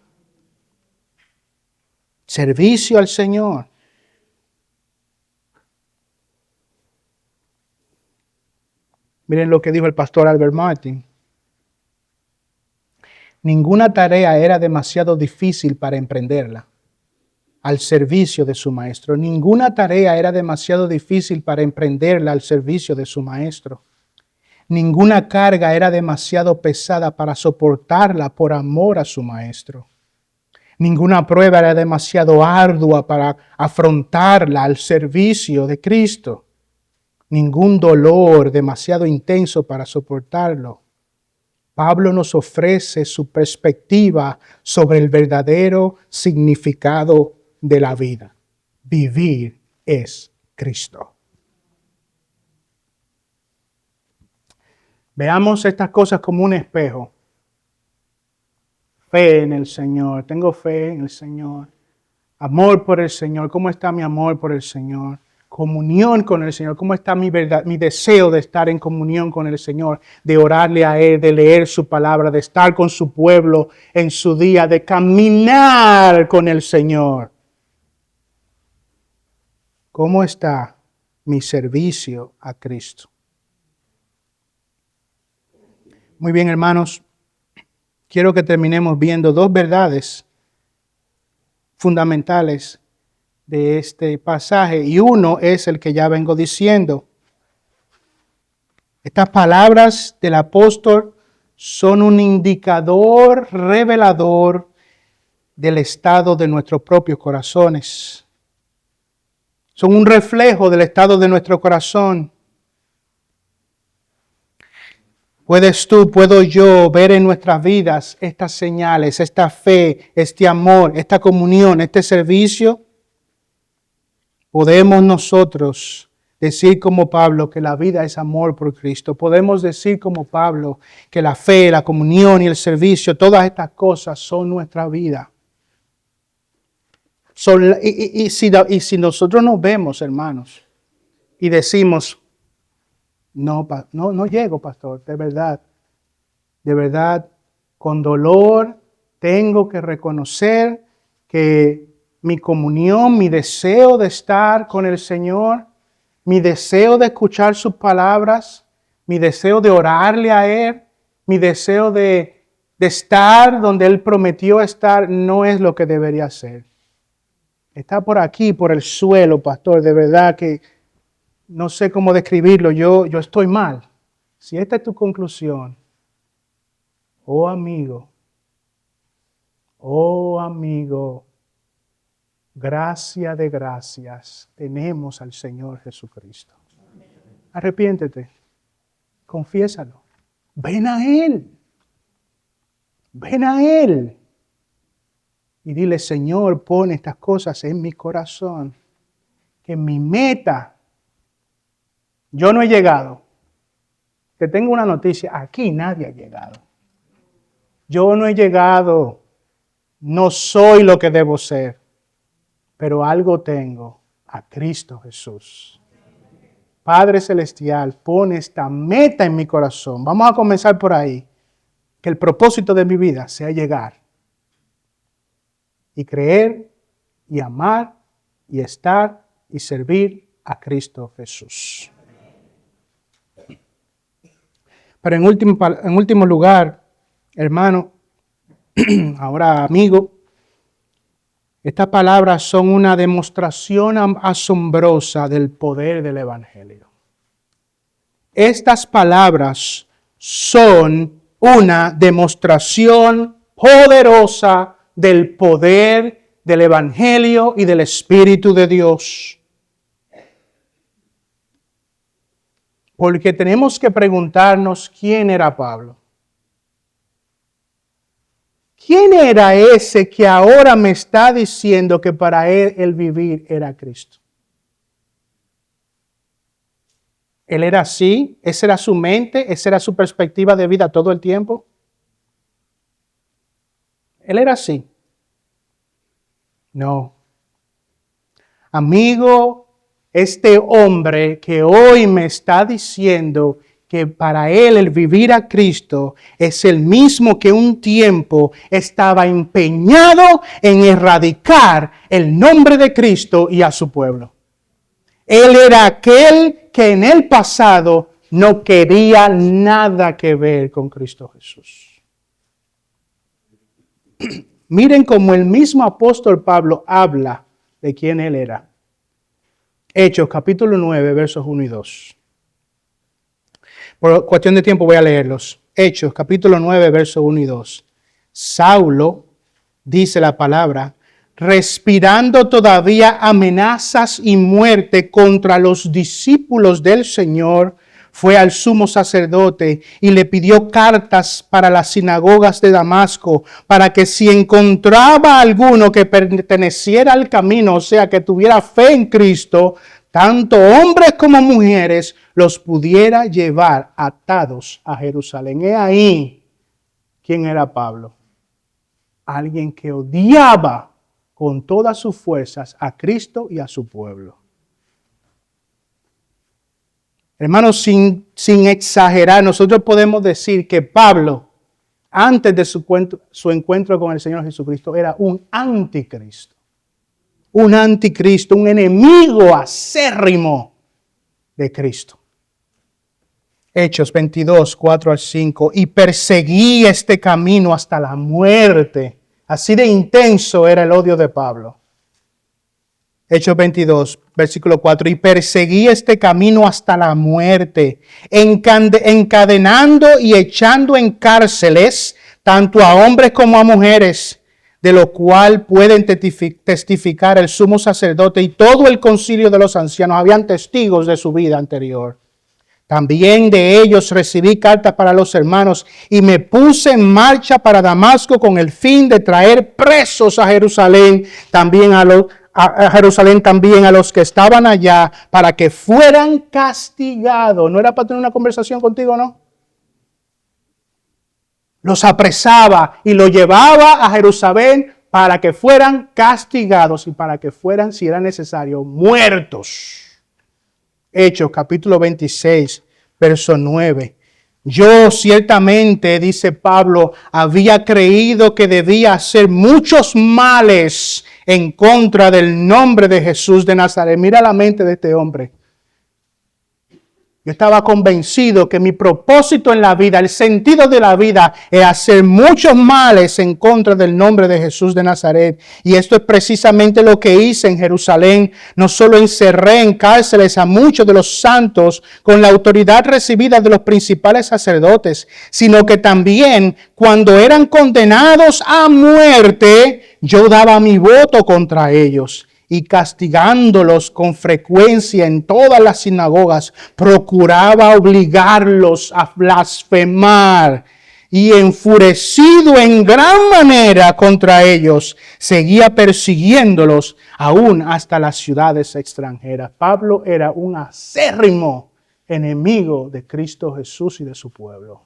Servicio al Señor. Miren lo que dijo el pastor Albert Martin. Ninguna tarea era demasiado difícil para emprenderla al servicio de su maestro. Ninguna tarea era demasiado difícil para emprenderla al servicio de su maestro. Ninguna carga era demasiado pesada para soportarla por amor a su maestro. Ninguna prueba era demasiado ardua para afrontarla al servicio de Cristo. Ningún dolor demasiado intenso para soportarlo. Pablo nos ofrece su perspectiva sobre el verdadero significado de la vida. Vivir es Cristo. Veamos estas cosas como un espejo. Fe en el Señor. Tengo fe en el Señor. Amor por el Señor. ¿Cómo está mi amor por el Señor? Comunión con el Señor. ¿Cómo está mi deseo de estar en comunión con el Señor? De orarle a Él, de leer su palabra, de estar con su pueblo en su día, de caminar con el Señor. ¿Cómo está mi servicio a Cristo? Muy bien, hermanos. Quiero que terminemos viendo dos verdades fundamentales de este pasaje. Y uno es el que ya vengo diciendo. Estas palabras del apóstol son un indicador revelador del estado de nuestros propios corazones. Son un reflejo del estado de nuestro corazón. Puedes tú, puedo yo ver en nuestras vidas estas señales, esta fe, este amor, esta comunión, este servicio. Podemos nosotros decir como Pablo que la vida es amor por Cristo. Podemos decir como Pablo que la fe, la comunión y el servicio, todas estas cosas son nuestra vida. Y si nosotros nos vemos, hermanos, y decimos, no llego, pastor, de verdad, con dolor tengo que reconocer que mi comunión, mi deseo de estar con el Señor, mi deseo de escuchar sus palabras, mi deseo de orarle a Él, mi deseo de estar donde Él prometió estar, no es lo que debería ser. Está por aquí, por el suelo, pastor, de verdad que no sé cómo describirlo, yo estoy mal. Si esta es tu conclusión, oh amigo, gracia de gracias tenemos al Señor Jesucristo. Arrepiéntete, confiésalo, ven a Él, y dile, Señor, pon estas cosas en mi corazón, que mi meta, yo no he llegado. Te tengo una noticia, aquí nadie ha llegado. Yo no he llegado, no soy lo que debo ser, pero algo tengo, a Cristo Jesús. Padre Celestial, pon esta meta en mi corazón. Vamos a comenzar por ahí. Que el propósito de mi vida sea llegar y creer y amar y estar y servir a Cristo Jesús. Pero en último lugar, hermano, ahora amigo, estas palabras son una demostración asombrosa del poder del Evangelio. Estas palabras son una demostración poderosa del poder del Evangelio y del Espíritu de Dios. Porque tenemos que preguntarnos quién era Pablo. ¿Quién era ese que ahora me está diciendo que para él el vivir era Cristo? ¿Él era así? ¿Esa era su mente? ¿Esa era su perspectiva de vida todo el tiempo? ¿Él era así? No. Amigo, este hombre que hoy me está diciendo que para él el vivir a Cristo es el mismo que un tiempo estaba empeñado en erradicar el nombre de Cristo y a su pueblo. Él era aquel que en el pasado no quería nada que ver con Cristo Jesús. Miren cómo el mismo apóstol Pablo habla de quién él era. Hechos capítulo 9, versos 1 y 2. Por cuestión de tiempo voy a leerlos. Hechos capítulo 9, versos 1 y 2. Saulo, dice la palabra, respirando todavía amenazas y muerte contra los discípulos del Señor, fue al sumo sacerdote y le pidió cartas para las sinagogas de Damasco, para que si encontraba alguno que perteneciera al camino, o sea, que tuviera fe en Cristo, tanto hombres como mujeres, los pudiera llevar atados a Jerusalén. He ahí quién era Pablo. Alguien que odiaba con todas sus fuerzas a Cristo y a su pueblo. Hermanos, sin exagerar, nosotros podemos decir que Pablo, antes de su encuentro con el Señor Jesucristo, era un anticristo. Un anticristo, un enemigo acérrimo de Cristo. Hechos 22, 4 al 5. Y perseguí este camino hasta la muerte. Así de intenso era el odio de Pablo. Hechos 22, versículo 4. Y perseguí este camino hasta la muerte, encadenando y echando en cárceles tanto a hombres como a mujeres, de lo cual pueden testificar el sumo sacerdote y todo el concilio de los ancianos. Habían testigos de su vida anterior. También de ellos recibí cartas para los hermanos y me puse en marcha para Damasco con el fin de traer presos a Jerusalén, también a los que estaban allá, para que fueran castigados. ¿No era para tener una conversación contigo, no? Los apresaba y los llevaba a Jerusalén para que fueran castigados y para que fueran, si era necesario, muertos. Hechos capítulo 26, verso 9. Yo ciertamente, dice Pablo, había creído que debía hacer muchos males en contra del nombre de Jesús de Nazaret. Mira la mente de este hombre. Yo estaba convencido que mi propósito en la vida, el sentido de la vida, es hacer muchos males en contra del nombre de Jesús de Nazaret. Y esto es precisamente lo que hice en Jerusalén. No solo encerré en cárceles a muchos de los santos con la autoridad recibida de los principales sacerdotes, sino que también cuando eran condenados a muerte, yo daba mi voto contra ellos. Y castigándolos con frecuencia en todas las sinagogas, procuraba obligarlos a blasfemar. Y enfurecido en gran manera contra ellos, seguía persiguiéndolos aún hasta las ciudades extranjeras. Pablo era un acérrimo enemigo de Cristo Jesús y de su pueblo,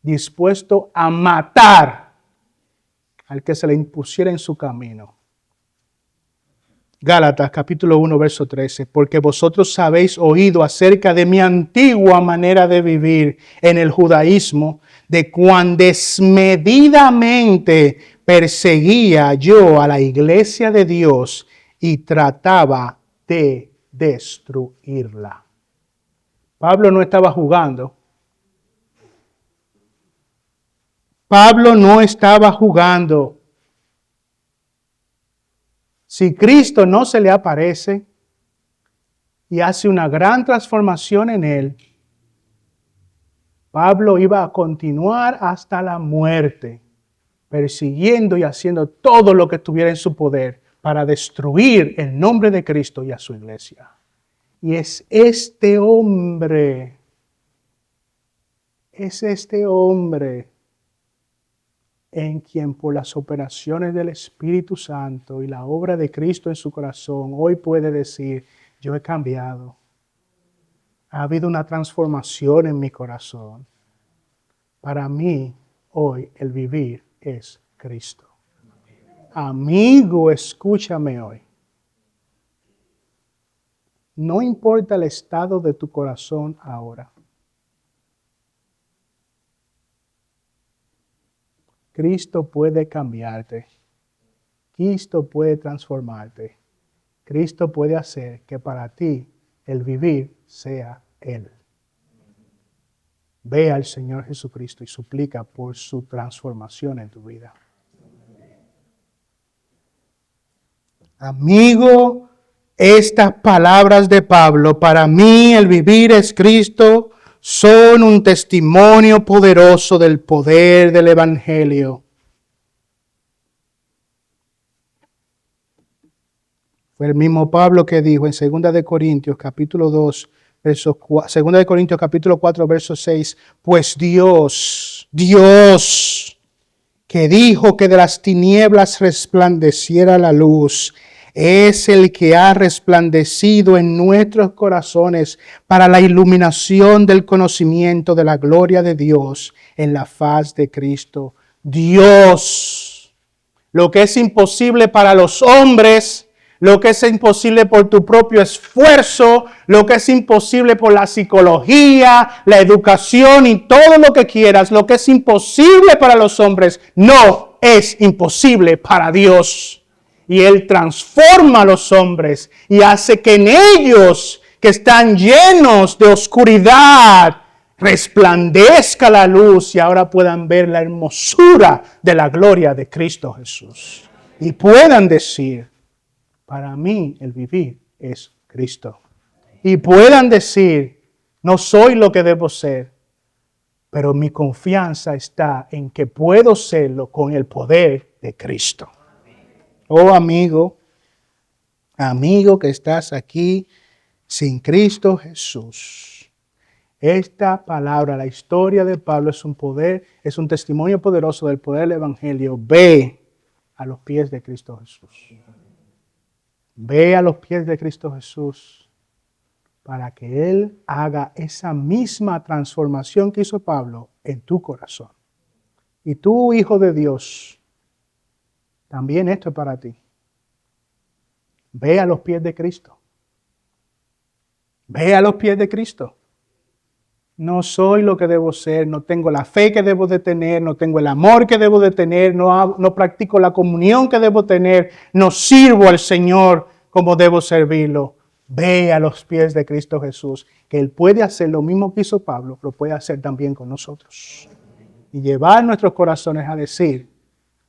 dispuesto a matar al que se le impusiera en su camino. Gálatas capítulo 1, verso 13. Porque vosotros habéis oído acerca de mi antigua manera de vivir en el judaísmo, de cuán desmedidamente perseguía yo a la iglesia de Dios y trataba de destruirla. Pablo no estaba jugando. Pablo no estaba jugando. Si Cristo no se le aparece y hace una gran transformación en él, Pablo iba a continuar hasta la muerte, persiguiendo y haciendo todo lo que estuviera en su poder para destruir el nombre de Cristo y a su iglesia. Y es este hombre en quien por las operaciones del Espíritu Santo y la obra de Cristo en su corazón, hoy puede decir, yo he cambiado. Ha habido una transformación en mi corazón. Para mí, hoy, el vivir es Cristo. Amigo, escúchame hoy. No importa el estado de tu corazón ahora. Cristo puede cambiarte. Cristo puede transformarte. Cristo puede hacer que para ti el vivir sea Él. Ve al Señor Jesucristo y suplica por su transformación en tu vida. Amigo, estas palabras de Pablo, para mí el vivir es Cristo, son un testimonio poderoso del poder del Evangelio. Fue el mismo Pablo que dijo en 2 de Corintios capítulo 2, verso 4, 2 de Corintios capítulo 4, verso 6, pues Dios, que dijo que de las tinieblas resplandeciera la luz, es el que ha resplandecido en nuestros corazones para la iluminación del conocimiento de la gloria de Dios en la faz de Cristo. Dios, lo que es imposible para los hombres, lo que es imposible por tu propio esfuerzo, lo que es imposible por la psicología, la educación y todo lo que quieras, lo que es imposible para los hombres, no es imposible para Dios. Y Él transforma a los hombres y hace que en ellos, que están llenos de oscuridad, resplandezca la luz y ahora puedan ver la hermosura de la gloria de Cristo Jesús. Y puedan decir, para mí el vivir es Cristo. Y puedan decir, no soy lo que debo ser, pero mi confianza está en que puedo serlo con el poder de Cristo. Oh amigo que estás aquí sin Cristo Jesús. Esta palabra, la historia de Pablo es un poder, es un testimonio poderoso del poder del Evangelio. Ve a los pies de Cristo Jesús. Ve a los pies de Cristo Jesús para que Él haga esa misma transformación que hizo Pablo en tu corazón. Y tú, hijo de Dios, también esto es para ti. Ve a los pies de Cristo. Ve a los pies de Cristo. No soy lo que debo ser, no tengo la fe que debo de tener, no tengo el amor que debo de tener, no practico la comunión que debo tener, no sirvo al Señor como debo servirlo. Ve a los pies de Cristo Jesús, que Él puede hacer lo mismo que hizo Pablo, lo puede hacer también con nosotros. Y llevar nuestros corazones a decir,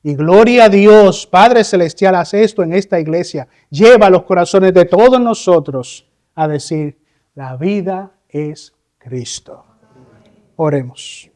y gloria a Dios, Padre Celestial, haz esto en esta iglesia. Lleva los corazones de todos nosotros a decir, la vida es Cristo. Oremos.